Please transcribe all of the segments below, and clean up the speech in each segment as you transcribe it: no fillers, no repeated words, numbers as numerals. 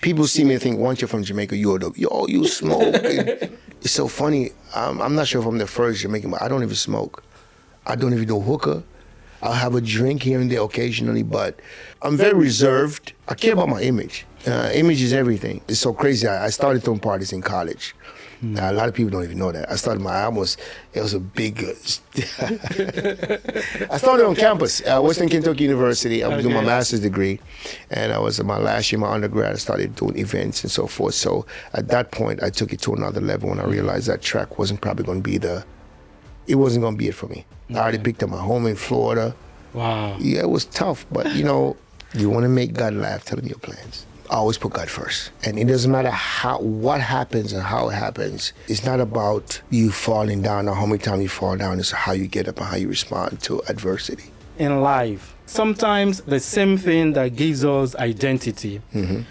People see me and think, once you're from Jamaica, you smoke. It's so funny. I'm not sure if I'm the first Jamaican, but I don't even smoke. I don't even do hookah. I'll have a drink here and there occasionally, but I'm very reserved. I care about my image. Image is everything. It's so crazy. I started throwing parties in college. A lot of people don't even know that. I started it was a big, I started on campus, Western Kentucky University. I was doing my master's degree, and I was in my last year, my undergrad, I started doing events and so forth. So at that point, I took it to another level when I realized that track wasn't probably going to be it wasn't going to be it for me. I already picked up my home in Florida. Wow. Yeah, it was tough, but you want to make God laugh, tell him your plans. I always put God first. And it doesn't matter what happens and how it happens. It's not about you falling down or how many times you fall down. It's how you get up and how you respond to adversity. In life, sometimes the same thing that gives us identity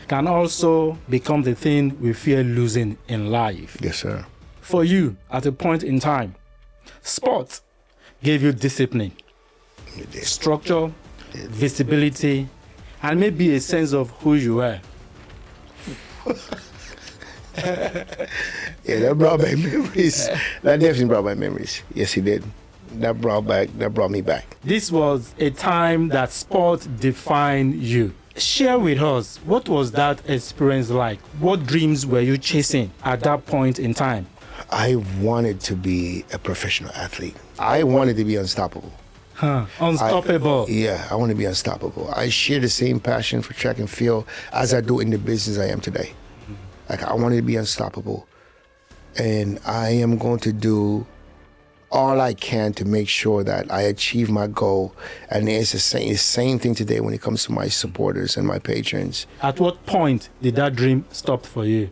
can also become the thing we fear losing in life. Yes, sir. For you, at a point in time, sports gave you discipline, structure, visibility, and maybe a sense of who you are. Yeah, that brought back memories. That definitely brought back memories. Yes, it did. That brought me back. This was a time that sport defined you. Share with us, what was that experience like? What dreams were you chasing at that point in time? I wanted to be a professional athlete. I wanted to be unstoppable. Unstoppable. I want to be unstoppable. I share the same passion for track and field as I do in the business I am today. Like, I wanted to be unstoppable. And I am going to do all I can to make sure that I achieve my goal. And it's the same thing today when it comes to my supporters and my patrons. At what point did that dream stop for you?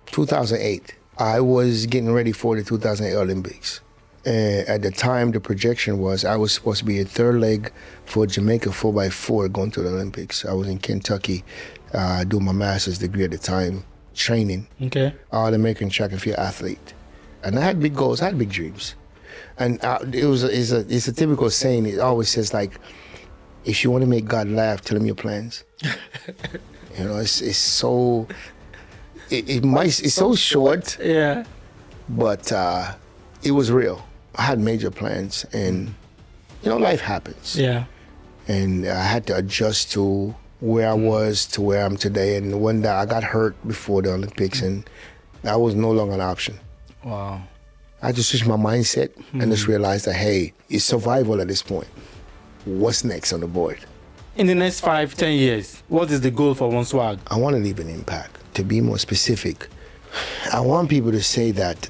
2008. I was getting ready for the 2008 Olympics. At the time, the projection was I was supposed to be a third leg for Jamaica 4x4 going to the Olympics. I was in Kentucky doing my master's degree at the time, training. Okay. All-American track and field athlete. And I had big goals, I had big dreams. And it's a typical saying. It always says, like, if you want to make God laugh, tell him your plans. It's so... It's so short. Yeah. But it was real. I had major plans, and life happens. Yeah. And I had to adjust to where I was to where I'm today. And one day I got hurt before the Olympics, and that was no longer an option. Wow. I just switched my mindset and just realized that, hey, it's survival at this point. What's next on the board? In the next 5-10 years, what is the goal for OneSwagg? I want to leave an impact. To be more specific, I want people to say that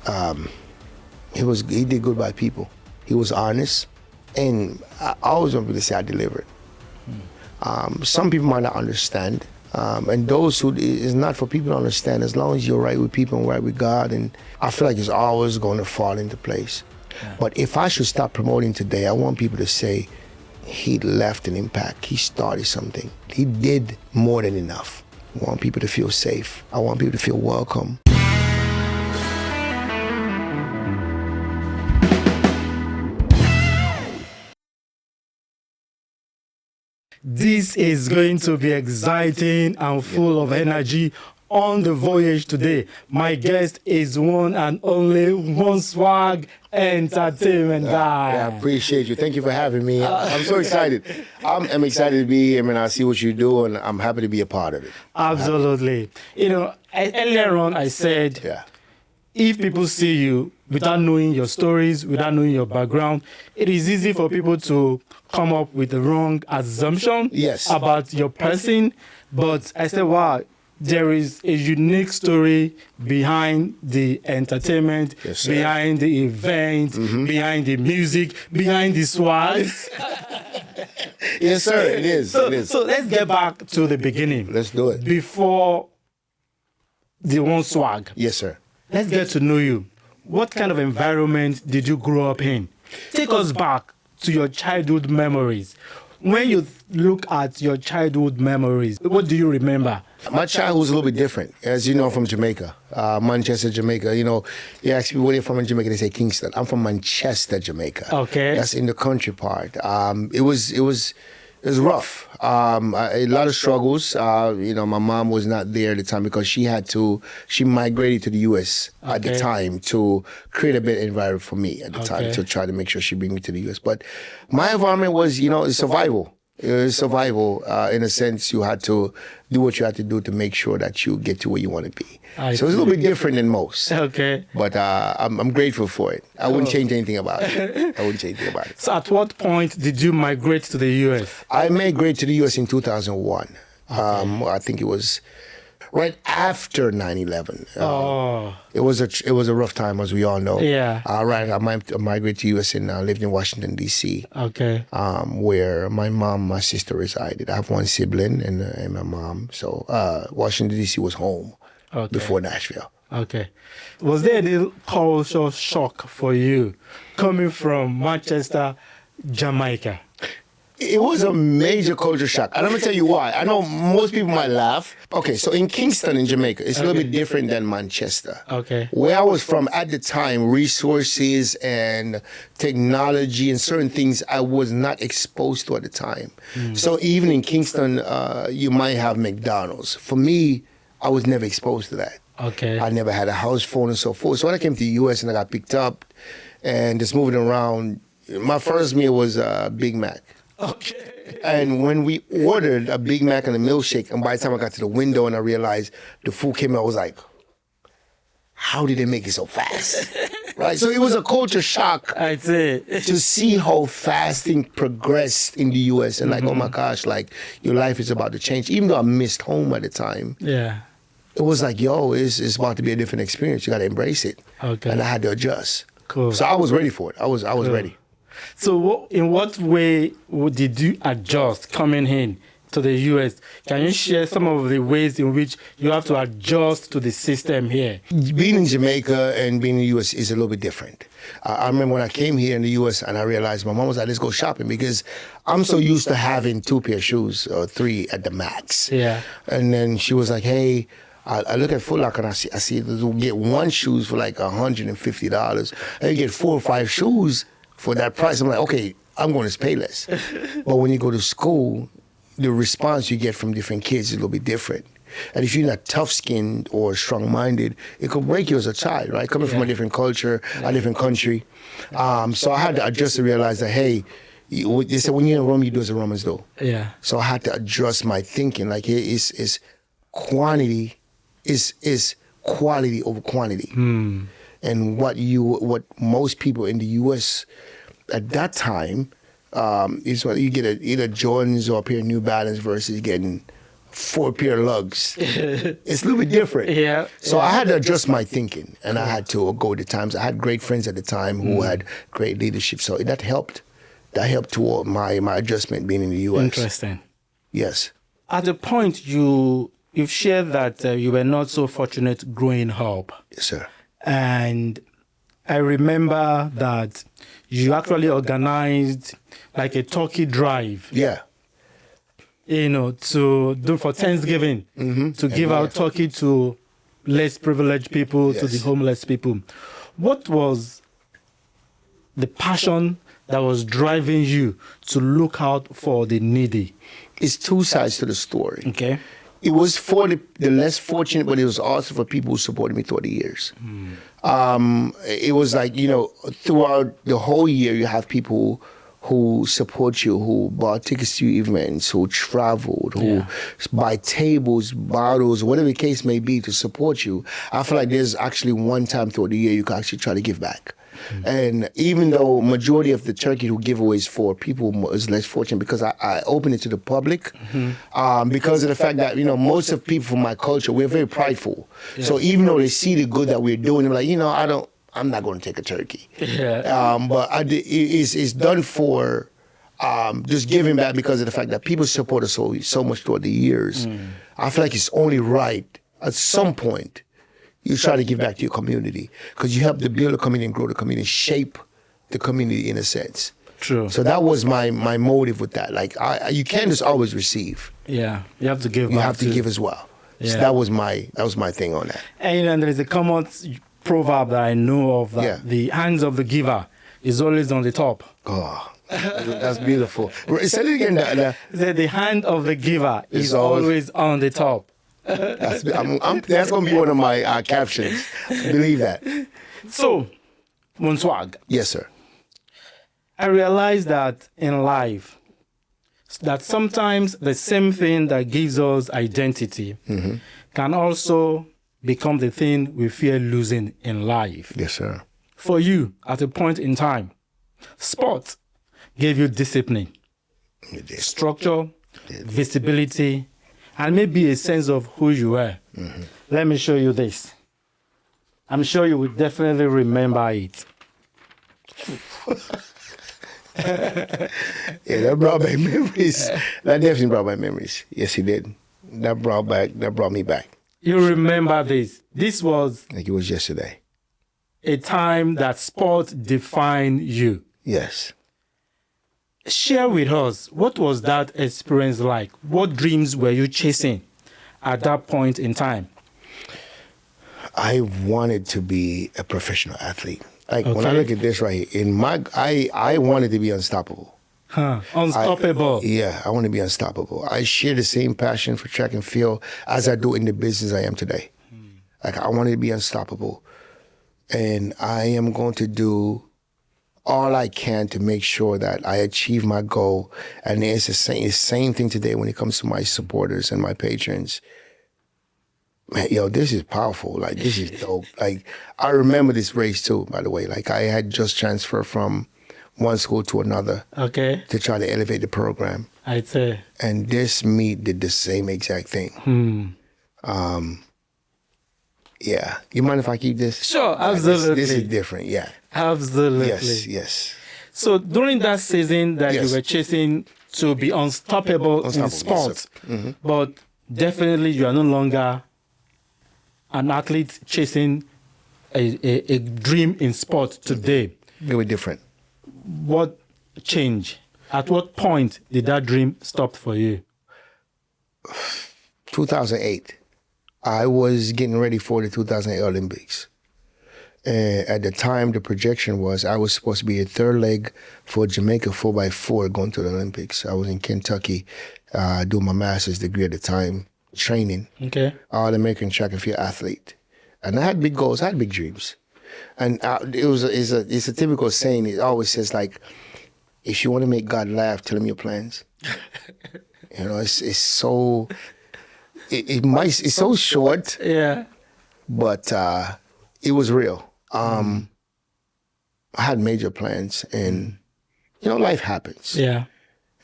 he did good by people. He was honest, and I always want people to say I delivered. Some people might not understand, and those who it's not for people to understand. As long as you're right with people and right with God, and I feel like it's always going to fall into place. Yeah. But if I should stop promoting today, I want people to say he left an impact. He started something. He did more than enough. I want people to feel safe. I want people to feel welcome. This is going to be exciting and full of energy on the voyage today. My guest is one and only OneSwagg Entertainment guy. I appreciate you. Thank you for having me. I'm so excited. I'm excited to be here, and I see what you do, and I'm happy to be a part of it. Absolutely. Earlier on I said, if people see you without knowing your stories, without knowing your background, it is easy for people to come up with the wrong assumption about your person. But I said, wow, there is a unique story behind the entertainment, behind the event, behind the music, behind the swag. Yes, sir, it is. So let's get back to the beginning. Let's do it. Before the OneSwagg. Yes, sir. Let's get to know you. What kind of environment did you grow up in? Take us back to your childhood memories. When you look at your childhood memories, what do you remember? My childhood was a little bit different. As you know, I'm from Jamaica, Manchester, Jamaica. You ask people where they're from in Jamaica, they say Kingston. I'm from Manchester, Jamaica. Okay. That's in the country part. It was It was rough. A lot of struggles. My mom was not there at the time because she migrated to the U.S. at the time to create a better environment for me at the time to try to make sure she bring me to the U.S. But my environment was, survival. It was survival. In a sense, you had to do what you had to do to make sure that you get to where you want to be. So it's a little bit different than most. Okay. But I'm grateful for it. I wouldn't change anything about it. So at what point did you migrate to the U.S.? I migrated to the U.S. in 2001. I think it was right after 9/11. It was a rough time, as we all know. Yeah. I migrated to the U.S. and lived in Washington, D.C. Okay. Where my sister resided. I have one sibling and my mom. So Washington, D.C. was home before Nashville. Okay. Was there any cultural shock for you coming from Manchester, Jamaica? It was a major culture shock. And I'm going to tell you why. I know most people might laugh. Okay, so in Kingston, in Jamaica, it's a little bit different than Manchester. Okay. Where I was from at the time, resources and technology and certain things I was not exposed to at the time. So even in Kingston, you might have McDonald's. For me, I was never exposed to that. Okay. I never had a house phone and so forth. So when I came to the U.S. and I got picked up and just moving around, my first meal was a Big Mac. Okay. And when we ordered a Big Mac and a milkshake, and by the time I got to the window and I realized the food came out, I was like, how did they make it so fast? Right? So it was a culture shock to see how fast things progressed in the U.S. and like, oh my gosh, like your life is about to change. Even though I missed home at the time, it was like, yo, it's about to be a different experience. You got to embrace it. Okay. And I had to adjust. Cool. So I was ready for it. I was ready. So in what way did you adjust coming in to the U.S.? Can you share some of the ways in which you have to adjust to the system here? Being in Jamaica and being in the U.S. is a little bit different. I remember when I came here in the U.S. and I realized my mom was like, let's go shopping because I'm so used to having 2 pair of shoes or 3 at the max. Yeah. And then she was like, hey, I look at Foot Locker and I see you get 1 shoes for like $150 and you get 4 or 5 shoes for that price. I'm like, okay, I'm going to pay less. But when you go to school, the response you get from different kids is a little bit different. And if you're not tough-skinned or strong-minded, it could break you as a child, right? Coming from a different culture, a different country. So I had to adjust to realize that, hey, they said when you're in Rome, you do as the Romans do. Yeah. So I had to adjust my thinking. Like, hey, is quantity is quality over quantity. And what most people in the U.S. at that time is what you get either Jordans or a pair of New Balance versus getting 4 pair of lugs. It's a little bit different. Yeah. So I had to adjust my thinking, and I had to go with the times. I had great friends at the time who had great leadership, so that helped. That helped toward my adjustment being in the U.S. Interesting. Yes. At the point you've shared that you were not so fortunate growing up. Yes, sir. And I remember that you actually organized like a turkey drive. Yeah. To do for Thanksgiving, to give out turkey to less privileged people, to the homeless people. What was the passion that was driving you to look out for the needy? It's 2 sides to the story. Okay. It was for the less fortunate, but it was also for people who supported me throughout the years. It was like, throughout the whole year, you have people who support you, who bought tickets to your events, who traveled, who buy tables, bottles, whatever the case may be to support you. I feel like there's actually one time throughout the year you can actually try to give back. And even though majority of the turkey who giveaways for people is less fortunate, because I open it to the public, because of the fact that, most of people from my culture, we're very prideful. Yeah. So even though they see the good that we're doing, they're like, I'm not going to take a turkey. Yeah. But it's done for just giving back because of the fact that people support us so much throughout the years. I feel like it's only right at some point you try to give back to your community because you help to build a community and grow the community, shape the community in a sense. True. So that was my motive with that. Like you can't just always receive. Yeah, you have to give. You have to give as well. Yeah. So that was my thing on that. And there is a common proverb that I know of that the hands of the giver is always on the top. Oh, That's beautiful. Say it again. The hand of the giver is always on the top. That's going to be one of my captions. Believe that. So, OneSwagg. Yes, sir. I realize that in life, that sometimes the same thing that gives us identity can also become the thing we fear losing in life. Yes, sir. For you, at a point in time, sports gave you discipline, structure, visibility, and maybe a sense of who you are. Let me show you this. I'm sure you will definitely remember it. Yeah, that brought back memories. That definitely brought back memories. Yes, he did. That brought me back. You remember this. This was like it was yesterday. A time that sport defined you. Yes. Share with us, what was that experience like? What dreams were you chasing at that point in time? I wanted to be a professional athlete. Like when I look at this right here, I wanted to be unstoppable. Unstoppable. I want to be unstoppable. I share the same passion for track and field as I do in the business I am today. Like I wanted to be unstoppable. And I am going to do all I can to make sure that I achieve my goal. And it's the same thing today when it comes to my supporters and my patrons. Man, this is powerful. Like, this is dope. Like, I remember this race too, by the way. Like, I had just transferred from one school to another to try to elevate the program. I'd say. And this meet did the same exact thing. Yeah. You mind if I keep this? Sure, absolutely. This is different, yeah. Absolutely. Yes. So during that season that you were chasing to be unstoppable in sports, yes, but definitely you are no longer an athlete chasing a dream in sport today. They were different. What changed? At what point did that dream stop for you? 2008. I was getting ready for the 2008 Olympics. And at the time, the projection was I was supposed to be a third leg for Jamaica 4x4 going to the Olympics. I was in Kentucky doing my master's degree at the time, training. All-American track and field athlete. And I had big goals, I had big dreams. And it's a typical saying. It always says, like, if you want to make God laugh, tell him your plans. It's so... It's so short, but it was real. I had major plans, and life happens.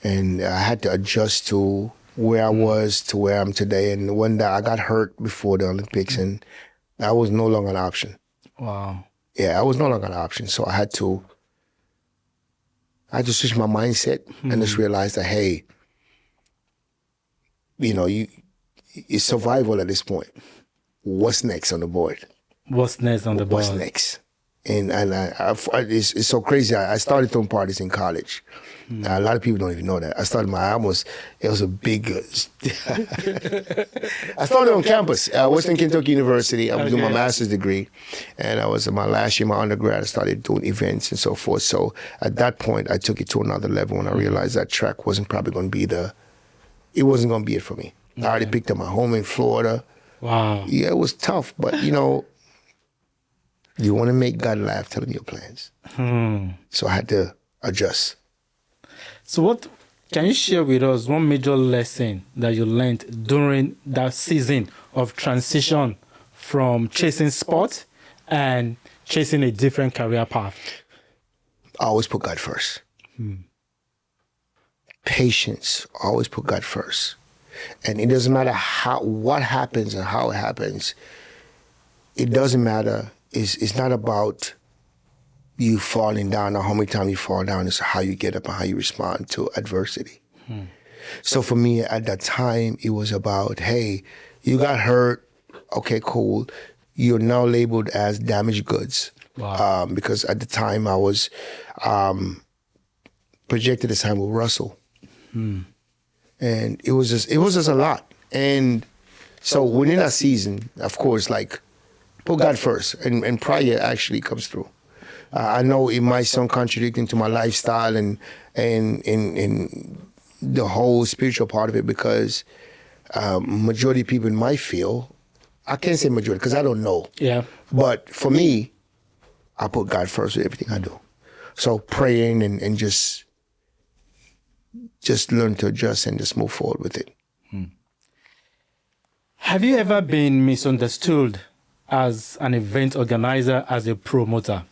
And I had to adjust to where I was to where I'm today. And one day I got hurt before the Olympics, and I was no longer an option. Wow. Yeah, I was no longer an option. So I had to switch my mindset and just realize that, hey, it's survival at this point. What's next on the board? What's next on the board? What's next? And it's so crazy. I started throwing parties in college. A lot of people don't even know that. I started it was a big... I started on campus, Western Kentucky University. I was doing my master's degree. And I was in my last year, my undergrad, I started doing events and so forth. So at that point, I took it to another level and I realized that track wasn't probably going to be it wasn't going to be it for me. I already picked up my home in Florida. Wow. Yeah, it was tough, but you want to make God laugh, tell him your plans. So I had to adjust. So can you share with us one major lesson that you learned during that season of transition from chasing sport and chasing a different career path? I always put God first. Patience, always put God first. And it doesn't matter what happens and how it happens. It doesn't matter. It's not about you falling down or how many times you fall down. It's how you get up and how you respond to adversity. So for me, at that time, it was about, hey, you got hurt. Okay, cool. You're now labeled as damaged goods. Wow. Because at the time, I was projected to sign with Russell. And it was just a lot. And so within that season, of course, like, put God first. And prayer actually comes through. I know it might sound contradicting to my lifestyle and the whole spiritual part of it, because majority of people in my field, I can't say majority because I don't know. Yeah. But for me, I put God first with everything I do. So praying and just learn to adjust and just move forward with it. Have you ever been misunderstood as an event organizer, as a promoter?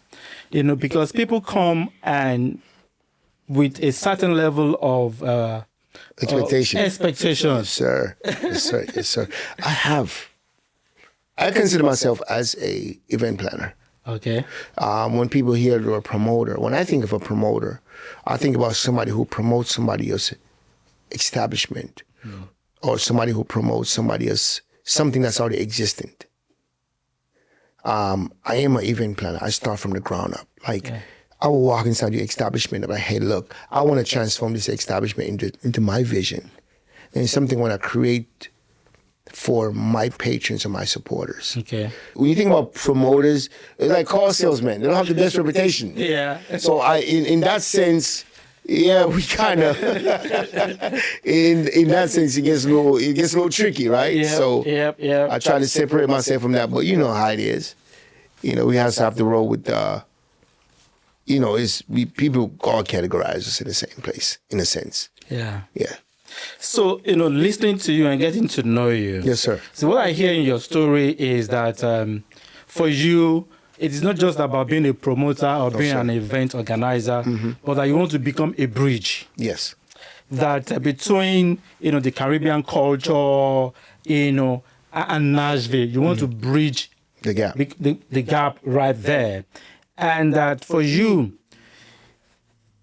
Because people come and with a certain level of expectations. Yes, sir. Yes, sir. I consider myself as a event planner. Okay. When people hear you're a promoter, when I think of a promoter, I think about somebody who promotes somebody else's establishment, or somebody who promotes somebody else, something that's already existent. I am an event planner. I start from the ground up. I will walk inside your establishment and be like, hey, look, I want to transform this establishment into my vision. And it's something I want to create for my patrons and my supporters. Okay. When you think about promoters, it's like car salesmen. They don't have the best reputation. Yeah. So in that sense, yeah, we kind of in that sense it gets a little tricky, right? Yep, So yep. I try to separate myself from that, but you know how it is. We have to roll with people all categorize us in the same place, in a sense. Yeah. Yeah. So, listening to you and getting to know you. Yes, sir. So what I hear in your story is that for you, it is not just about being a promoter or being an event organizer, but that you want to become a bridge. Yes. That between, the Caribbean culture, and Nashville, you want to bridge the gap. The gap right there. And that for you,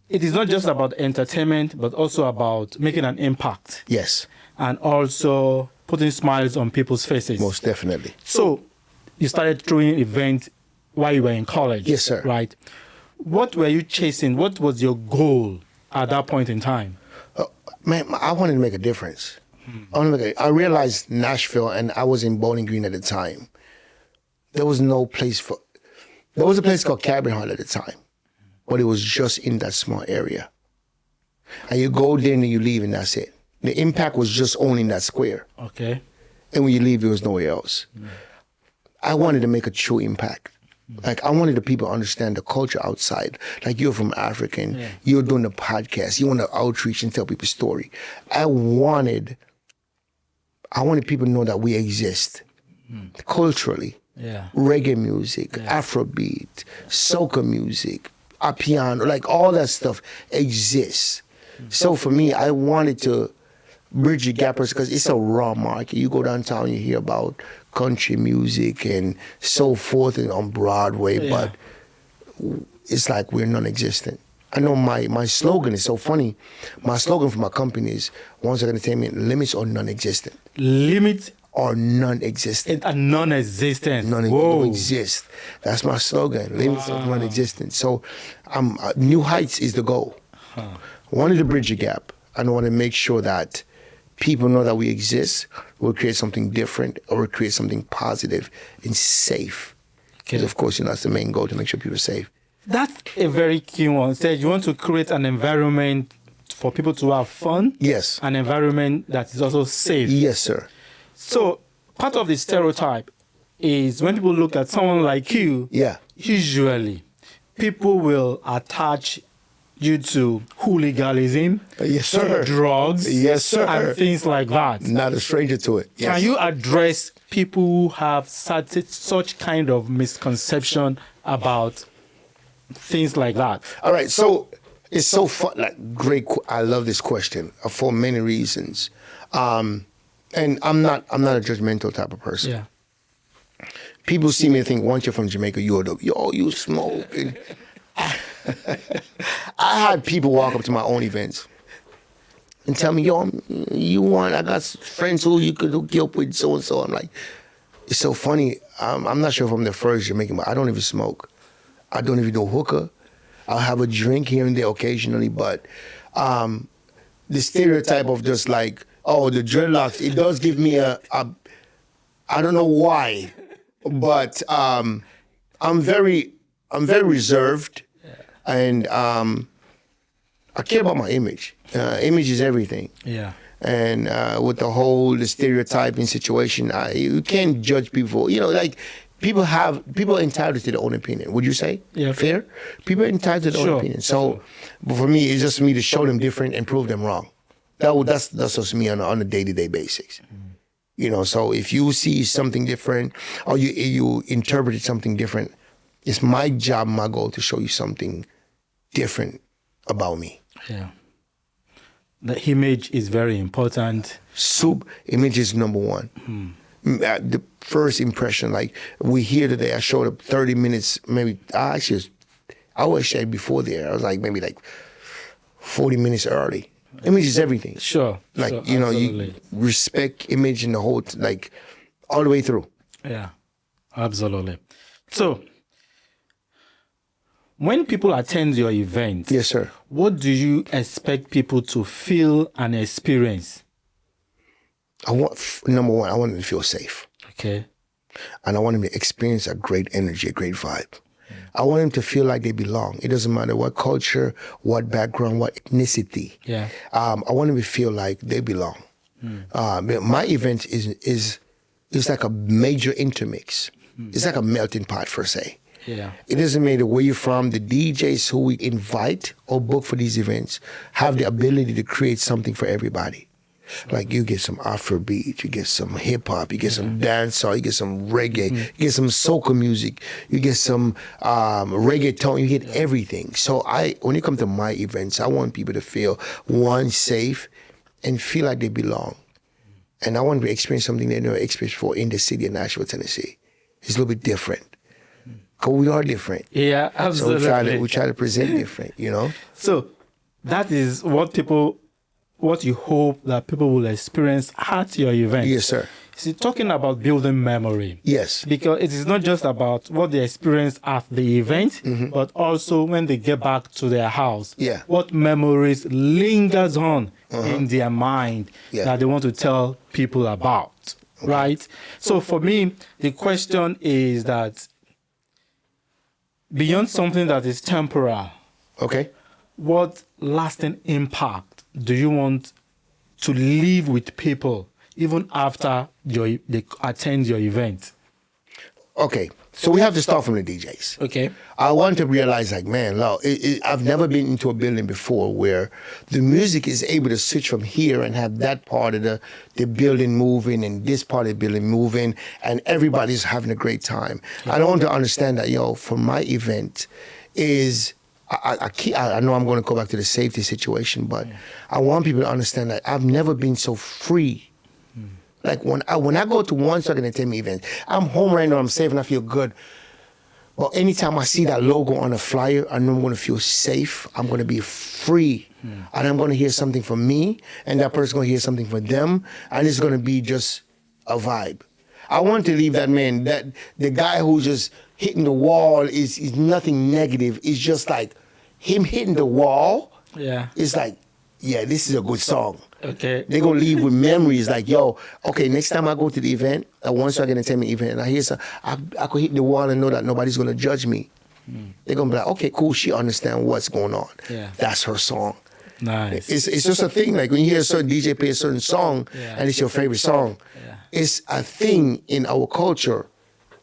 it is not just about entertainment, but also about making an impact. Yes. And also putting smiles on people's faces. Most definitely. So you started throwing events while you were in college. Yes, sir. Right. What were you chasing? What was your goal at that point in time? Man, I wanted to make a difference. I realized Nashville, and I was in Bowling Green at the time. There was a place called Cabin Hall at the time, but it was just in that small area. And you go there and you leave and that's it. The impact was just only in that square. Okay. And when you leave, there was nowhere else. I wanted to make a true impact. I wanted the people to understand the culture outside. You're from Africa and you're doing the podcast. You want to outreach and tell people story. I wanted people to know that we exist culturally. Yeah. Reggae music, Afrobeat, soca music, piano, all that stuff exists. So for me, I wanted to bridge the gap because it's a raw market. You go downtown, you hear about country music and so forth and on Broadway, but it's like we're non-existent. I know my slogan is so funny. My slogan for my company is OneSwagg Entertainment, limits or non-existent. Limits or non-existent. And non-existent. Don't exist. That's my slogan. Limits or non-existent. So new heights is the goal. I wanted to bridge the gap. I want to make sure that people know that we exist. We'll create something different, or we'll create something positive and safe. Because of course, that's the main goal, to make sure people are safe. That's a very key one. Said you want to create an environment for people to have fun. Yes. An environment that is also safe. Yes, sir. So part of the stereotype is when people look at someone like you, usually people will attach you to hooliganism, yes, sir, drugs, yes, sir, and things like that. Not a stranger to it. Yes. Can you address people who have such kind of misconception about things like that? All right, so it's so fun. Great. I love this question for many reasons. And I'm not a judgmental type of person. Yeah. People see me and think, once you're from Jamaica, you smoke. And I had people walk up to my own events and tell me, I got friends who you could hook you up with so and so. I'm like, it's so funny. I'm not sure if I'm the first Jamaican, but I don't even smoke. I don't even do hookah. I'll have a drink here and there occasionally, but the stereotype of just the dreadlocks, it does give me I don't know why, but I'm very I'm very reserved, and I care about my image. Image is everything. Yeah. And with the stereotyping situation, you can't judge people. Like people are entitled to their own opinion. Would you say? Yeah. Fair? People are entitled to their own opinion. So, but for me, it's just me to show them different and prove them wrong. That's just me on a day-to-day basis. So if you see something different or you interpreted something different, it's my job, my goal to show you something different about me. Yeah. The image is very important. Image is number one. The first impression, like we here today, I showed up 30 minutes, maybe, I was shared before there. I was maybe 40 minutes early. Image is everything. Sure. You respect image in the whole, all the way through. Yeah, absolutely. So, when people attend your event, yes, sir, what do you expect people to feel and experience? Number one, I want them to feel safe. Okay. And I want them to experience a great energy, a great vibe. I want them to feel like they belong. It doesn't matter what culture, what background, what ethnicity. Yeah. I want them to feel like they belong. My event is like a major intermix. It's like a melting pot, per se. Yeah. It doesn't matter where you're from. The DJs who we invite or book for these events have the ability to create something for everybody. Like you get some Afrobeat, you get some hip hop, you get some dancehall, you get some reggae, you get some soca music, you get some reggaeton, you get everything. So when you come to my events, I want people to feel, one, safe and feel like they belong. And I want them to experience something they never experienced before in the city of Nashville, Tennessee. It's a little bit different. Because we are different. Yeah, absolutely. So we try to present different, So that is what you hope that people will experience at your event. Yes, sir. See, talking about building memory. Yes. Because it is not just about what they experience at the event, but also when they get back to their house. Yeah. What memories lingers on in their mind that they want to tell people about, right? So for me, the question is that beyond something that is temporal, okay, what lasting impact do you want to leave with people even after they attend your event? Okay, so we have to start from the DJs. Okay. I want to realize, man, look, I've never been into a building before where the music is able to switch from here and have that part of the building moving and this part of the building moving and everybody's having a great time. Yeah. I want to understand that, for my event is, I know I'm going to go back to the safety situation, but I want people to understand that I've never been so free. Like when I go to OneSwagg Entertainment event, I'm home right now, I'm safe and I feel good. But anytime I see that logo on a flyer, I know I'm going to feel safe. I'm going to be free. And I'm going to hear something from me, and that person's going to hear something from them, and it's going to be just a vibe. I want to leave that man, that the guy who's just hitting the wall is nothing negative. It's just like him hitting the wall. Yeah. It's like, yeah, this is a good song. Okay. They're going to leave with memories like, okay, next time I go to the event, a OneSwagg Entertainment event, and I hear something, I could hit the wall and know that nobody's going to judge me. They're going to be like, okay, cool, she understands what's going on. Yeah. That's her song. Nice. It's just a thing, like when you hear a certain DJ play a certain song, and it's your favorite song, it's a thing in our culture.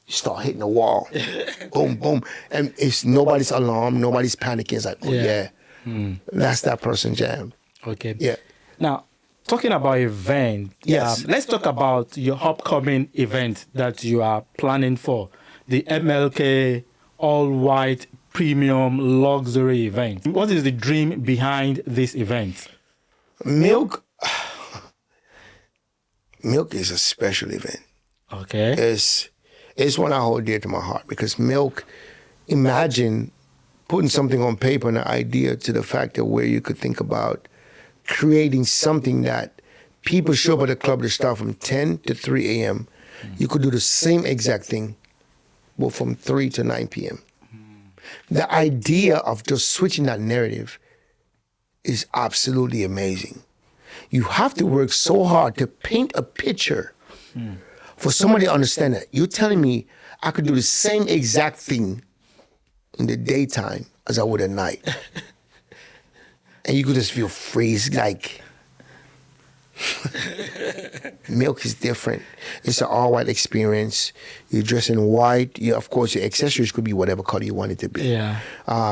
You start hitting the wall. Boom, boom. And it's nobody's alarmed, nobody's panicking. It's like, that's that person's jam. Okay. Yeah. Now, talking about event, let's talk about your upcoming event that you are planning for, the MLK all-white premium luxury event. What is the dream behind this event? Milk is a special event. Okay. It's one I hold dear to my heart because Milk, imagine putting something on paper and an idea to the fact that where you could think about creating something that people show up at the club to start from 10 to 3 a.m. You could do the same exact thing, but from 3 to 9 p.m. The idea of just switching that narrative is absolutely amazing. You have to work so hard to paint a picture for somebody to understand that. You're telling me I could do the same exact thing in the daytime as I would at night. And you could just feel free. It's like milk is different. It's an all-white experience. You dress in white. Of course, your accessories could be whatever color you want it to be. Yeah.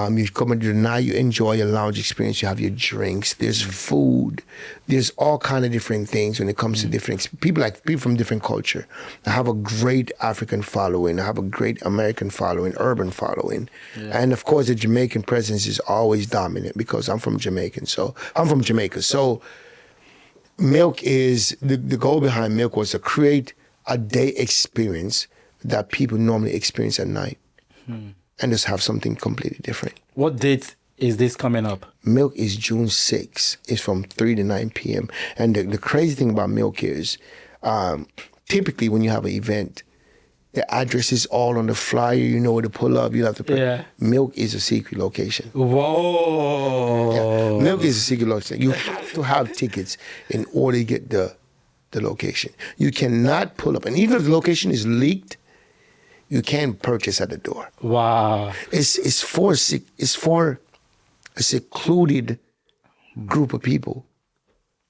You come into the night, you enjoy your lounge experience. You have your drinks. There's food. There's all kind of different things when it comes to different people from different culture. I have a great African following. I have a great American following, urban following. Yeah. And of course, the Jamaican presence is always dominant because I'm from Jamaica. So milk is, the goal behind milk was to create a day experience that people normally experience at night and just have something completely different. What date is this coming up? Milk is June 6th. It's from 3 to 9 p.m. And the crazy thing about milk is typically when you have an event, the address is all on the flyer. You know where to pull up. You have to pay. Yeah. Milk is a secret location. Whoa. Yeah. Milk is a secret location. You have to have tickets in order to get the location. You cannot pull up. And even if the location is leaked, you can't purchase at the door. Wow. It's for a secluded group of people,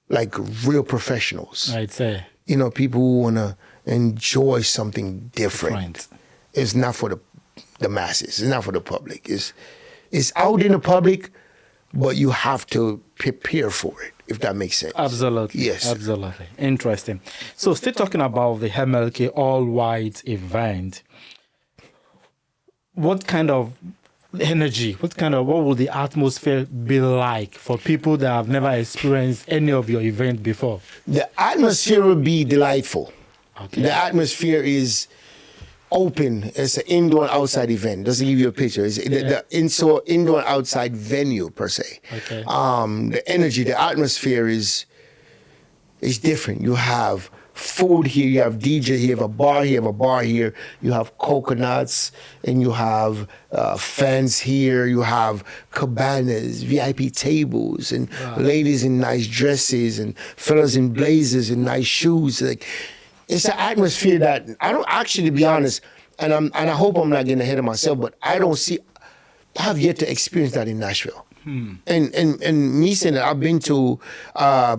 like real professionals. I'd say. You know, people who want to enjoy something different. It's not for the masses. It's not for the public. It's out in the public, but you have to prepare for it, if that makes sense. Absolutely. Yes. Absolutely. Interesting. So still talking about the MLK all-white event, what kind of energy, what will the atmosphere be like for people that have never experienced any of your event before? The atmosphere will be delightful. Okay. The atmosphere is open. It's an indoor outside event. Just to give you a picture, it's the indoor outside venue per se. Okay. The energy, the atmosphere is different. You have food here, you have DJ here, you have a bar here, you have a bar here, you have coconuts, and you have fans here, you have cabanas, VIP tables, and ladies in nice dresses, and fellas in blazers and nice shoes. Like, it's an atmosphere that I don't actually, to be honest, and I hope I'm not getting ahead of myself, but I have yet to experience that in Nashville. And me saying that I've been to a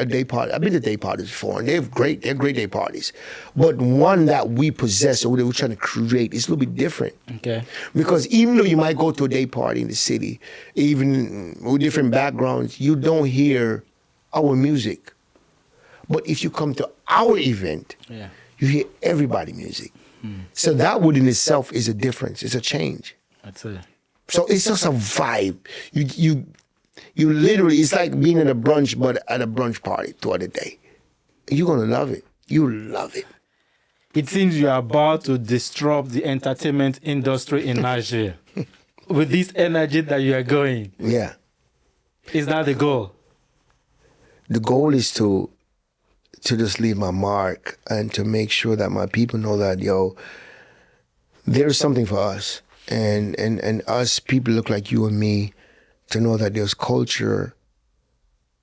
day party. I've been to day parties before, and they're great day parties. But one that we possess or that we're trying to create is a little bit different. Okay. Because even though you might go to a day party in the city, even with different backgrounds, you don't hear our music. But if you come to our event, you hear everybody's music. So that within itself is a difference. It's a change. That's it. So it's just a vibe. You literally, it's like being at a brunch, but at a brunch party throughout the day. You're gonna love it. You love it. It seems you are about to disrupt the entertainment industry in Nashville with this energy that you are going. Yeah. Is that the goal? The goal is to just leave my mark and to make sure that my people know that, there's something for us. And us people look like you and me to know that there's culture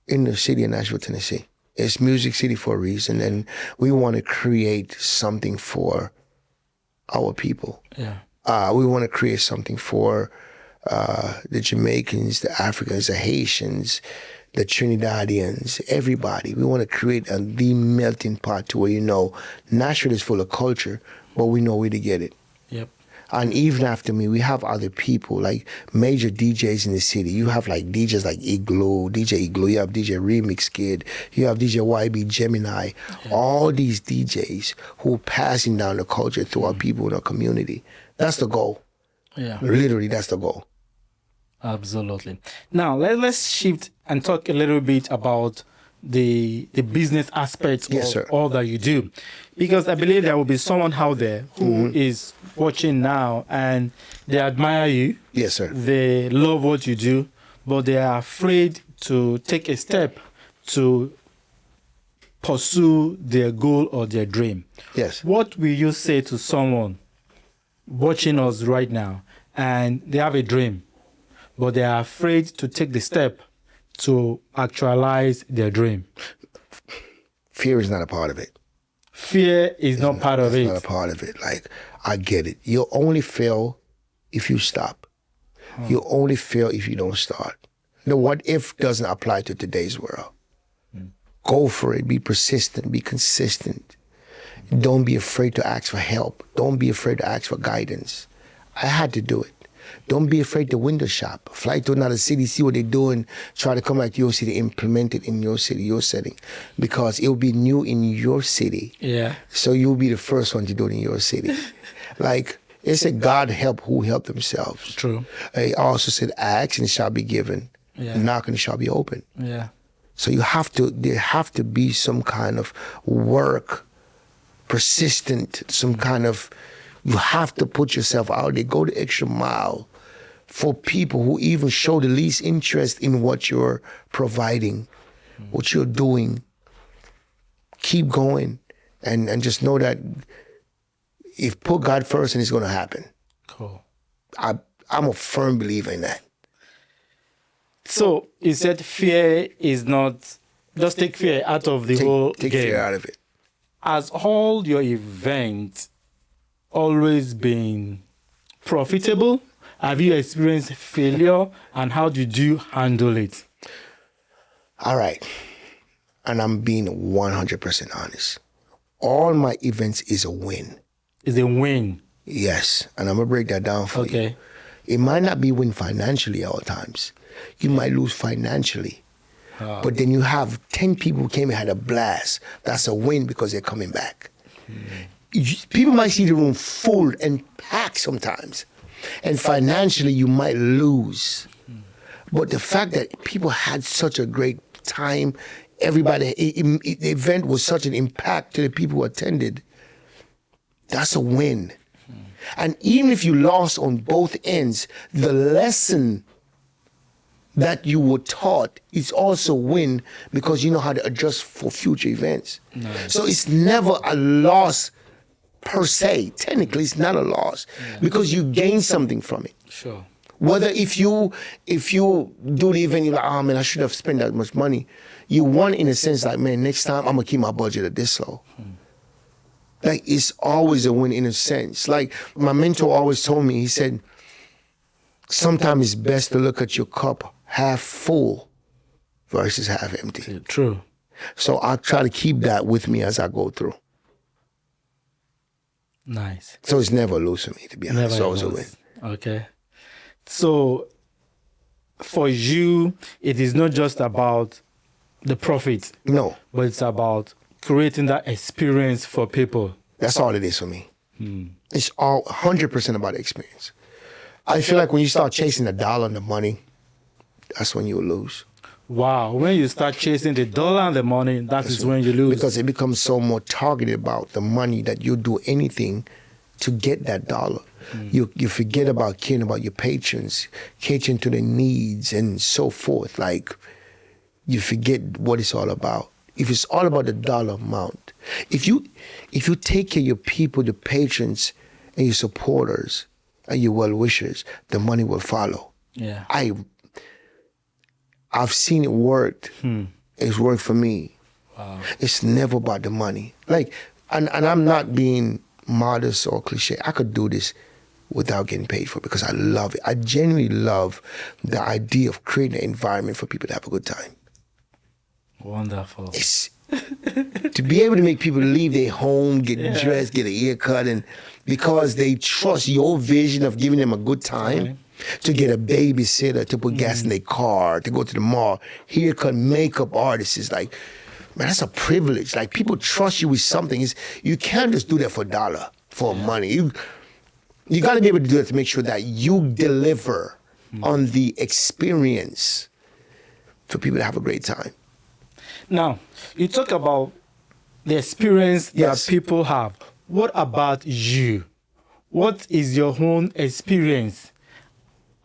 in the city of Nashville, Tennessee. It's Music City for a reason, and we want to create something for our people. Yeah. We want to create something for the Jamaicans, the Africans, the Haitians, the Trinidadians, everybody. We want to create the melting pot to where, Nashville is full of culture, but we know where to get it. Yep. And even after me, we have other people, like major DJs in the city. You have like DJs like DJ Igloo, you have DJ Remix Kid, you have DJ YB Gemini, all these DJs who are passing down the culture to our people in our community. That's the goal. Yeah. Literally, that's the goal. Absolutely. Now, let's shift and talk a little bit about the business aspects of all that you do. Because I believe there will be someone out there who is watching now and they admire you. Yes, sir. They love what you do, but they are afraid to take a step to pursue their goal or their dream. Yes. What will you say to someone watching us right now and they have a dream, but they are afraid to take the step to actualize their dream? Fear is not a part of it. Fear is not part of it. It's not a part of it. Like, I get it. You'll only fail if you stop. You only fail if you don't start. The what if doesn't apply to today's world. Go for it. Be persistent. Be consistent. Don't be afraid to ask for help. Don't be afraid to ask for guidance. I had to do it. Don't be afraid to window shop. Fly to another city, see what they're doing, try to come back to your city, implement it in your city, your setting. Because it will be new in your city. Yeah. So you'll be the first one to do it in your city. Like, it said, God help who help themselves. True. It also said, ask and it shall be given. Yeah. Knock and it shall be open. Yeah. So there have to be some kind of work, persistent, some kind of, you have to put yourself out there, go the extra mile for people who even show the least interest in what you're providing, what you're doing. Keep going and just know that if put God first, and it's going to happen. Cool. I'm a firm believer in that. So you said fear is not, just take fear out of the whole Take game. fear out of it. Has all your events always been profitable? Have you experienced failure, and how did you handle it? All right. And I'm being 100% honest. All my events is a win. It's a win. Yes. And I'm going to break that down for you. Okay. It might not be win financially all times. You might lose financially. But then you have 10 people who came and had a blast. That's a win because they're coming back. People might see the room full and packed sometimes. And financially, you might lose. But the fact that people had such a great time, everybody, the event was such an impact to the people who attended, that's a win. And even if you lost on both ends, the lesson that you were taught is also win because you know how to adjust for future events. Nice. So it's never a loss per se. Technically, it's not a loss because you gain something from it. Sure. Whether if you do the event, you're like, oh man, I should have spent that much money. You won in a sense like, man, next time I'm gonna keep my budget at this low. Like it's always a win in a sense. Like my mentor always told me, he said, sometimes it's best to look at your cup half full versus half empty. True. So I try to keep that with me as I go through. Nice. So it's never a lose for me, to be honest. It's always a win. Okay. So for you, it is not just about the profit. No. But it's about creating that experience for people. That's all it is for me. It's all 100% about the experience. I feel like when you start chasing the dollar and the money, that's when you will lose. Wow. When you start chasing the dollar and the money, that's when you lose. Because it becomes so more targeted about the money that you'll do anything to get that dollar. You forget about caring about your patrons, catering to their needs and so forth. Like, you forget what it's all about. If it's all about the dollar amount, if you take care of your people, the patrons and your supporters and your well-wishers, the money will follow. Yeah. I've seen it worked. It's worked for me. Wow. It's never about the money. Like, and I'm not being modest or cliche. I could do this without getting paid for it because I love it. I genuinely love the idea of creating an environment for people to have a good time. Wonderful. It's to be able to make people leave their home, get dressed, get a haircut, and because they trust your vision of giving them a good time, to get a babysitter, to put gas in their car, to go to the mall, haircut, makeup artists, like, man, that's a privilege. Like, people trust you with something. You can't just do that for a dollar, for money. You got to be able to do that to make sure that you deliver on the experience for people to have a great time. Now, you talk about the experience that people have. What about you? What is your own experience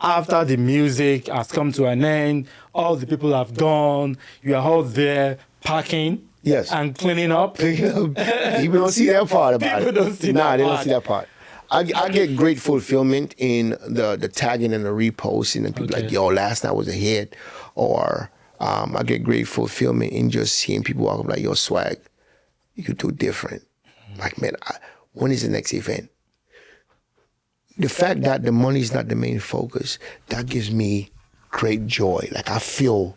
after the music has come to an end? All the people have gone. You are all there packing and cleaning up. People don't see that part about it. People don't see that part. They don't see that part. I get great fulfillment in the tagging and the reposting and people like, yo, last night was a hit. Or I get great fulfillment in just seeing people walk up like, yo, Swag, you do different. Like, man, when is the next event? the fact that the money is not the main focus, that gives me great joy. Like I feel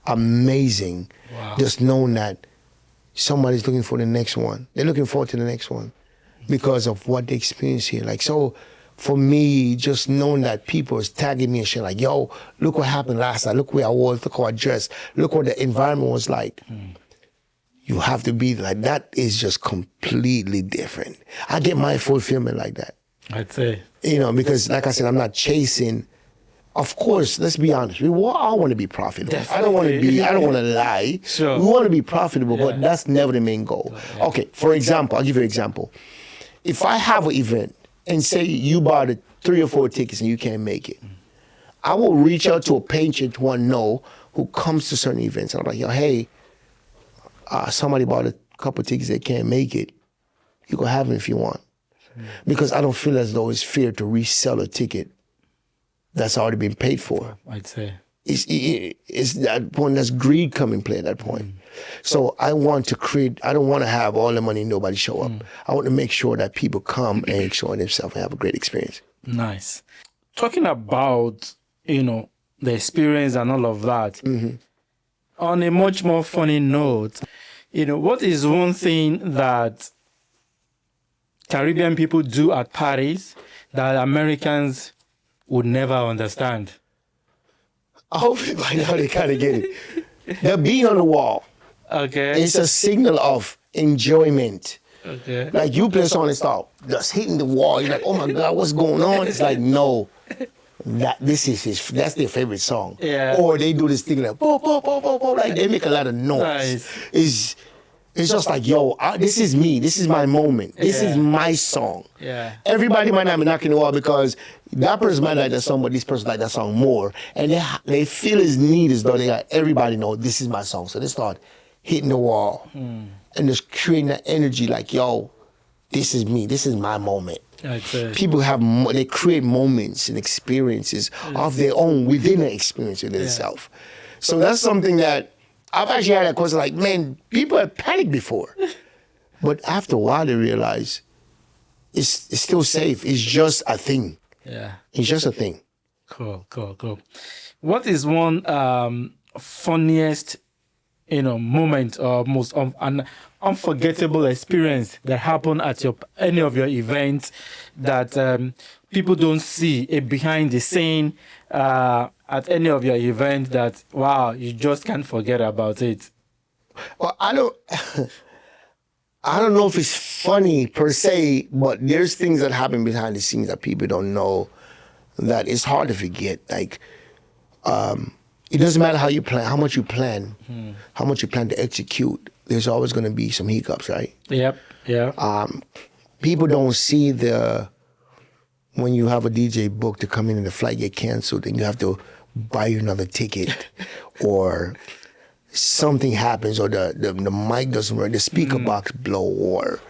amazing just knowing that somebody's looking for the next one. They're looking forward to the next one because of what they experience here. Like, so for me, just knowing that people is tagging me and shit like, yo, look what happened last night. Look where I was. Look how I dressed. Look what the environment was like. You have to be like, that is just completely different. I get my fulfillment like that. I'd say. You know, because like I said, I'm not chasing. Of course, let's be honest. We all want to be profitable. Definitely. I don't want to lie. Sure. We want to be profitable, but that's never the main goal. Yeah. Okay, for example, I'll give you an example. If I have an event and say you bought 3 or 4 tickets and you can't make it, I will reach out to a patient who I know who comes to certain events. And I'm like, yo, hey, somebody bought a couple of tickets, they can't make it. You can have them if you want. Because I don't feel as though it's fair to resell a ticket that's already been paid for. I'd say. It's that point, that's greed coming play at that point. So I want to create, I don't want to have all the money and nobody show up. I want to make sure that people come and enjoy themselves and have a great experience. Nice. Talking about, the experience and all of that, on a much more funny note, what is one thing that Caribbean people do at parties that Americans would never understand? I hope by now they kind of get it. The beat on the wall. Okay. It's a signal of enjoyment. Okay. Like you play a song and start just hitting the wall. You're like, oh my God, what's going on? It's like, no, that's their favorite song. Yeah. Or they do this thing like, bo, bo, bo, bo, bo, like they make a lot of noise. Nice. It's just like, yo, this is me. This is my moment. This is my song. Yeah. Everybody might not be knocking the wall because that person might like that song, but this person like that song more. And they feel as neat as though they got everybody know this is my song. So they start hitting the wall and just creating that energy like, yo, this is me. This is my moment. People they create moments and experiences of their own within the experience within itself. So that's something that I've actually had that question like, man, people have panicked before. But after a while, they realize it's still safe. It's just a thing. Yeah. It's just a thing. Cool. What is one funniest, moment or most an unforgettable experience that happened at any of your events that people don't see behind the scene at any of your events that, wow, you just can't forget about it? Well, I don't know if it's funny per se, but there's things that happen behind the scenes that people don't know that it's hard to forget. Like, it doesn't matter how much you plan to execute. There's always going to be some hiccups, right? Yep. Yeah. People don't see when you have a DJ book to come in and the flight get canceled and you have to buy you another ticket or something happens or the mic doesn't work, the speaker box blow, or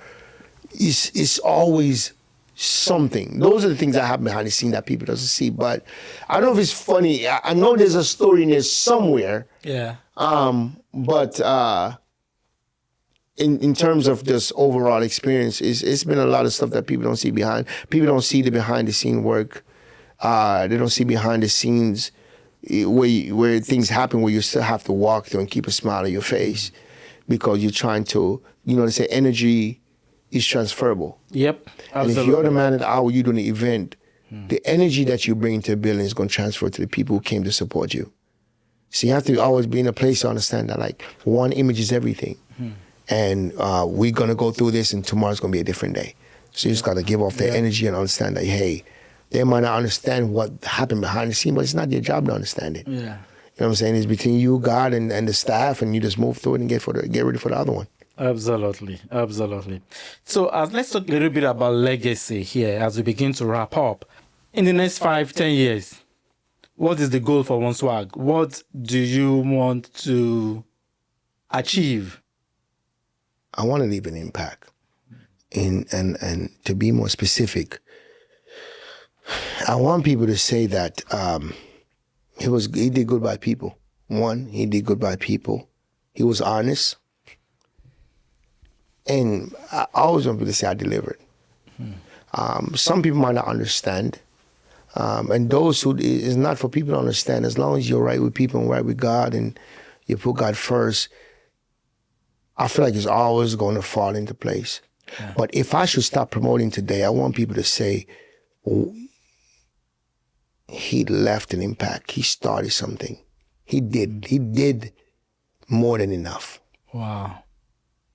it's always something. Those are the things that happen behind the scene that people doesn't see. But I don't know if it's funny. I know there's a story in there somewhere. Yeah. But in terms of just overall experience, it's been a lot of stuff that people don't see behind. People don't see the behind the scene work. They don't see behind the scenes where things happen where you still have to walk through and keep a smile on your face because you're trying to, they say energy is transferable. Yep, absolutely. And if you're the man at the hour, you're doing the event, the energy that you bring to a building is going to transfer to the people who came to support you. So you have to always be in a place to understand that, like, one image is everything. And we're going to go through this and tomorrow's going to be a different day. So you just got to give off the energy and understand that, hey, they might not understand what happened behind the scene, but it's not their job to understand it. Yeah. You know what I'm saying? It's between you, God, and the staff, and you just move through it and get ready for the other one. Absolutely. So let's talk a little bit about legacy here as we begin to wrap up. In the next 5-10 years, what is the goal for OneSwagg? What do you want to achieve? I want to leave an impact. And to be more specific, I want people to say that he did good by people. One, he did good by people. He was honest. And I always want people to say I delivered. Some people might not understand. And those who, it's not for people to understand. As long as you're right with people and right with God and you put God first, I feel like it's always going to fall into place. Yeah. But if I should stop promoting today, I want people to say, oh, he left an impact. He started something. He did more than enough. Wow.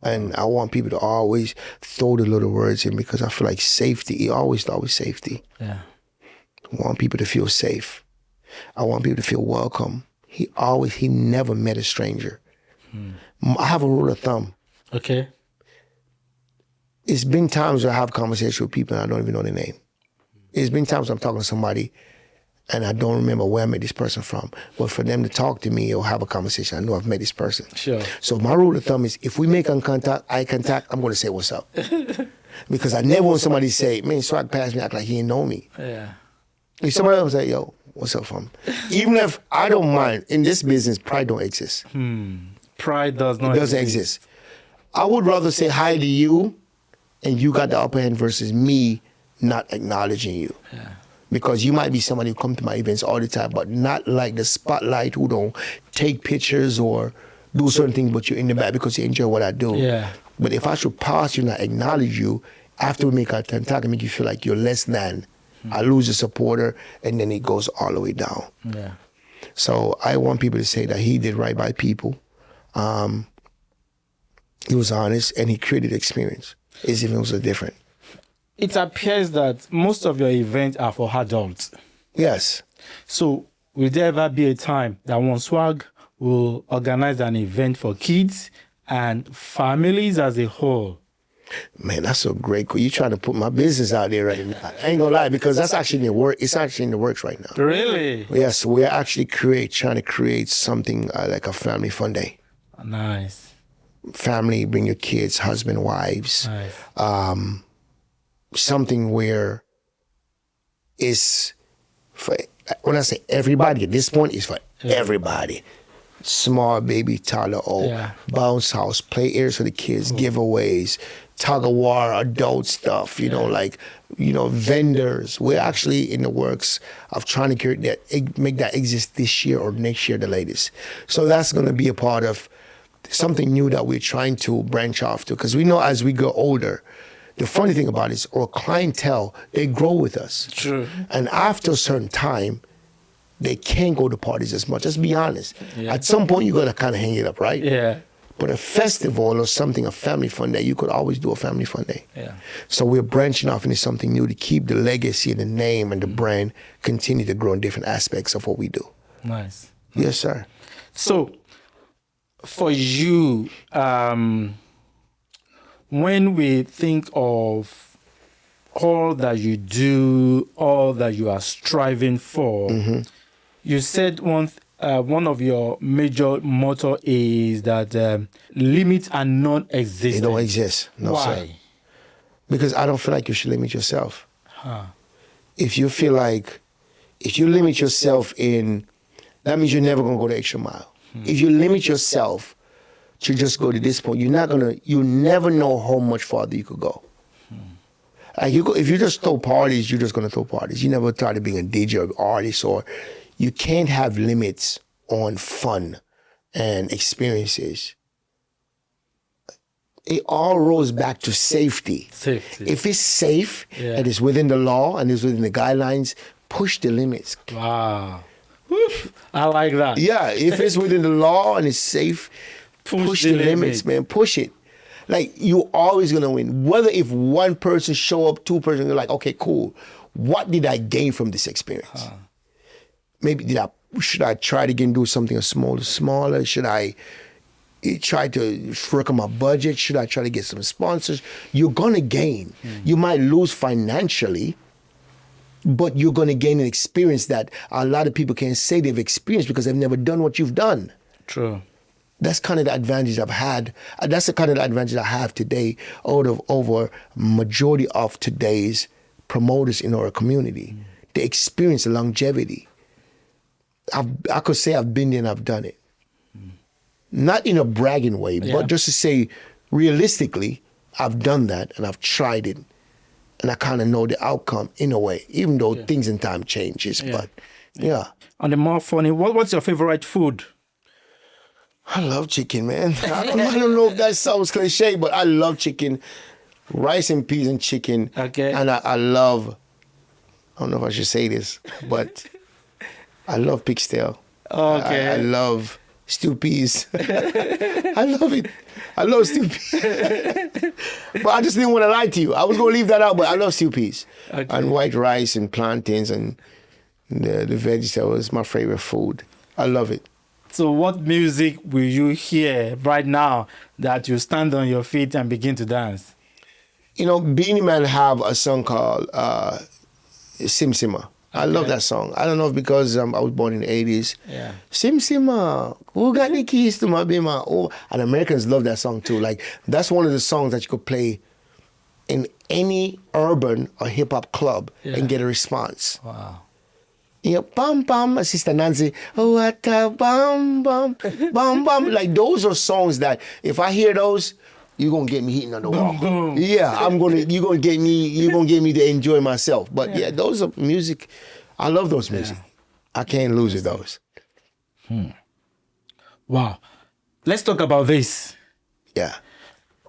And I want people to always throw the little words in, because I feel like safety, he always thought with safety. Yeah. I want people to feel safe. I want people to feel welcome. He never met a stranger. I have a rule of thumb. Okay. It's been times where I have conversations with people and I don't even know their name. It's been times I'm talking to somebody and I don't remember where I met this person from. But for them to talk to me or have a conversation, I know I've met this person. Sure. So my rule of thumb is, if we make eye contact, I'm going to say what's up. Because I never want somebody to say, man, Swag passed me, act like he didn't know me. Yeah. If somebody else say, yo, what's up, fam? Even if I don't mind, in this business, pride don't exist. Pride does not It doesn't exist. I would rather say hi to you and you got the upper hand versus me not acknowledging you. Yeah. Because you might be somebody who come to my events all the time, but not like the spotlight, who don't take pictures or do certain things, but you're in the back because you enjoy what I do. Yeah. But if I should pass you and not acknowledge you, after we make our contact and make you feel like you're less than, I lose a supporter, and then it goes all the way down. Yeah. So I want people to say that he did right by people. He was honest, and he created experience. His events were different. It appears that most of your events are for adults. Yes. So will there ever be a time that OneSwagg will organize an event for kids and families as a whole? Man, that's so great. You're trying to put my business out there right now. I ain't gonna lie, because that's actually in the work. It's actually in the works right now. Really? Yes, we're actually trying to create something like a family fun day. Nice. Family, bring your kids, husband, wives. Nice. Something where it's for, when I say everybody, at this point, it's for everybody. Small baby, toddler, old, bounce house, play areas for the kids, giveaways, tug of war, adult stuff, vendors. We're actually in the works of trying to create that, make that exist this year or next year, the latest. So that's going to be a part of something new that we're trying to branch off to, because we know as we grow older, the funny thing about it is our clientele, they grow with us. True. And after a certain time, they can't go to parties as much. Let's be honest. Yeah. At some point, you're going to kind of hang it up, right? Yeah. But a festival or something, a family fun day, you could always do a family fun day. Yeah. So we're branching off into something new to keep the legacy and the name and the brand continue to grow in different aspects of what we do. Nice. Yes, sir. So for you, when we think of all that you do, all that you are striving for, you said one of your major motto is that limits are non-existent. They don't exist. No, Why? Sir. Because I don't feel like you should limit yourself. If you feel like, if you limit yourself in, that means you're never going to go the extra mile. If you limit yourself to just go to this point, you never know how much farther you could go. Like if you just throw parties, you're just going to throw parties. You never try to be a DJ or artist, or you can't have limits on fun and experiences. It all rolls back to safety. If it's safe and it's within the law and it's within the guidelines, push the limits. Wow. I like that. Yeah, if it's within the law and it's safe, push the limits, man. Push it. Like, you're always going to win. Whether if one person show up, two person, you're like, okay, cool. What did I gain from this experience? Maybe should I try to again do something smaller? Should I try to work on my budget? Should I try to get some sponsors? You're going to gain. You might lose financially, but you're going to gain an experience that a lot of people can't say they've experienced because they've never done what you've done. True. That's kind of the advantage I've had. That's the kind of advantage I have today over majority of today's promoters in our community. The experience, the longevity. I could say I've been there and I've done it. Not in a bragging way, but just to say, realistically, I've done that and I've tried it. and I kind of know the outcome in a way, even though things in time changes. But yeah. On the more funny, what's your favorite food? I love chicken, man. I don't know if that sounds cliche, but I love chicken. Rice and peas and chicken. Okay. And I love, I don't know if I should say this, but I love pig's tail. Okay. I love stew peas. I love it. I love stew peas. But I just didn't want to lie to you. I was going to leave that out, but I love stew peas. Okay. And white rice and plantains and the vegetables, my favorite food. I love it. So what music will you hear right now that you stand on your feet and begin to dance? You know, Beanie Man have a song called Sim Simma. I love that song. I don't know if because I was born in the 80s. Yeah. Sim Simma, who got the keys to my bima? Oh, and Americans love that song too. Like, that's one of the songs that you could play in any urban or hip-hop club and get a response. Wow. Yeah, bam bam, Sister Nancy, oh what a bam bam, bam bam. Like, those are songs that if I hear those, you're gonna get me hitting on the wall. Boom. Yeah, you're gonna get me to enjoy myself. But yeah, those are music. I love those music. I can't lose with those. Wow. Let's talk about this. Yeah.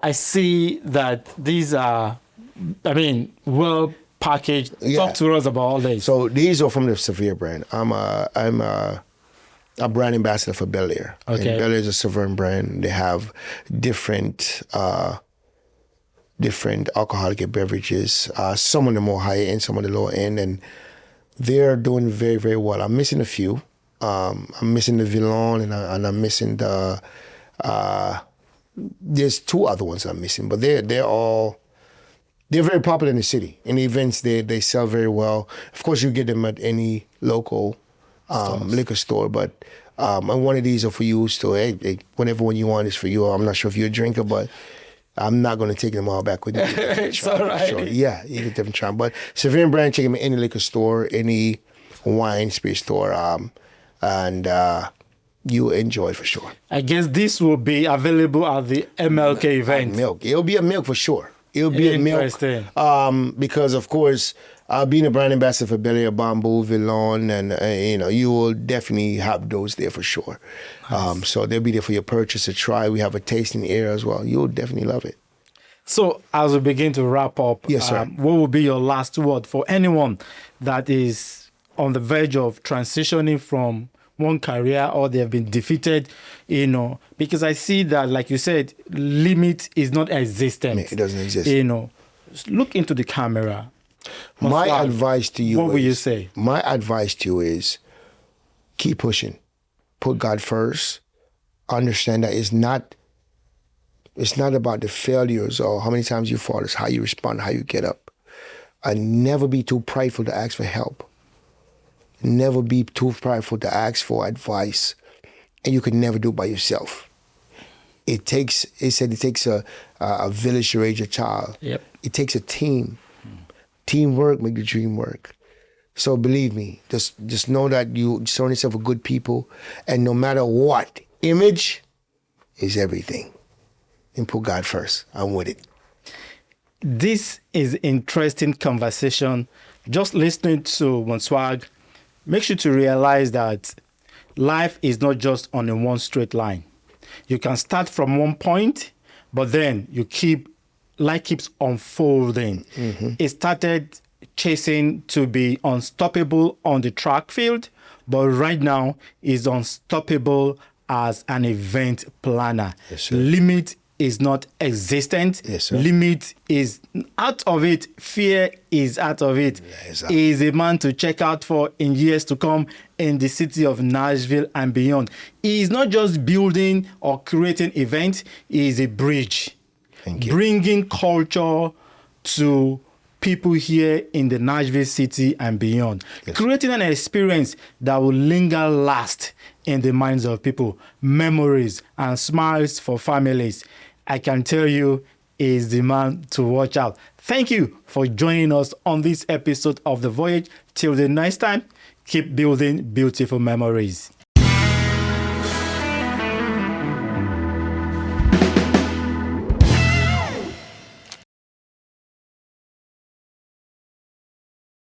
I see that these are, well packaged. Talk to us about all this. So these are from the Severe brand. I'm a brand ambassador for Bel Air. Okay. And Bel Air is a sovereign brand. They have different alcoholic beverages. Some of the more higher end, some of the lower end, and they're doing very, very well. I'm missing a few. I'm missing the Villon, and I'm missing the. There's two other ones I'm missing, but they're very popular in the city. In the events, they sell very well. Of course, you get them at any local liquor store, but and one of these are for you. So whatever one you want is for you. I'm not sure if you're a drinker, but I'm not going to take them all back with you. It's all right. Sure. Yeah, you get different try. But Severe brand, check them in any liquor store, any wine spirit store, and you enjoy it for sure. I guess this will be available at the MLK event. Milk. It'll be a milk for sure. It'll be a milk. Because, of course, being a brand ambassador for Bel Air, Bamboo, Villon, and, you will definitely have those there for sure. Nice. So they'll be there for your purchase to try. We have a tasting area as well. You'll definitely love it. So as we begin to wrap up, yes, sir. What will be your last word for anyone that is on the verge of transitioning from one career or they have been defeated, because I see that, like you said, limit is not existent. It doesn't exist. Look into the camera. My advice to you What will you say? My advice to you is keep pushing. Put God first. Understand that it's not about the failures or how many times you fall. It's how you respond, how you get up. And never be too prideful to ask for help. Never be too prideful to ask for advice. And you can never do it by yourself. It takes a village to raise a child. Yep. It takes a team. Teamwork make the dream work. So believe me, just know that you surround yourself with good people, and no matter what, image is everything. And put God first. I'm with it. This is interesting conversation. Just listening to OneSwagg makes you to realize that life is not just on a one straight line. You can start from one point, but then life keeps unfolding. Mm-hmm. It started chasing to be unstoppable on the track field, but right now is unstoppable as an event planner. Yes, sir. Limit is not existent. Yes, sir. Limit is out of it. Fear is out of it. Yes, he is a man to check out for in years to come in the city of Nashville and beyond. He is not just building or creating events. He is a bridge. Thank you. Bringing culture to people here in the Nashville city and beyond. Yes. Creating an experience that will linger last in the minds of people. Memories and smiles for families. I can tell you, he is the man to watch out. Thank you for joining us on this episode of The Voyage. Till the next time, keep building beautiful memories.